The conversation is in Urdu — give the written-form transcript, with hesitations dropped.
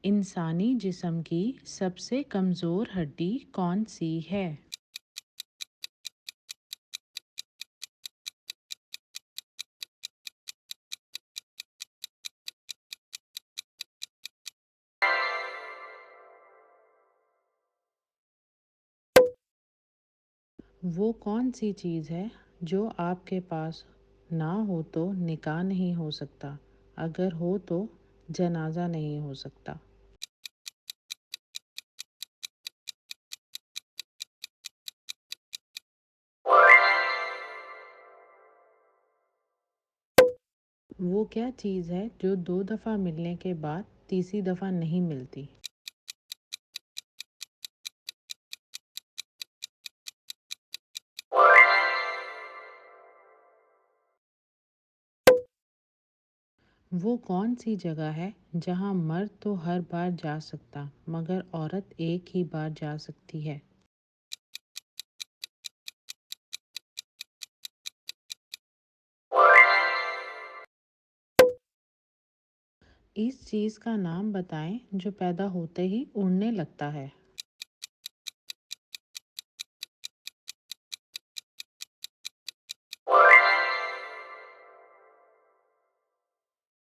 انسانی جسم کی سب سے کمزور ہڈی کون سی ہے؟ وہ کون سی چیز ہے جو آپ کے پاس نہ ہو تو نکاح نہیں ہو سکتا، اگر ہو تو جنازہ نہیں ہو سکتا؟ وہ کیا چیز ہے جو 2 دفعہ ملنے کے بعد تیسری دفعہ نہیں ملتی؟ وہ کون سی جگہ ہے جہاں مرد تو ہر بار جا سکتا مگر عورت ایک ہی بار جا سکتی ہے؟ اس چیز کا نام بتائیں جو پیدا ہوتے ہی اڑنے لگتا ہے۔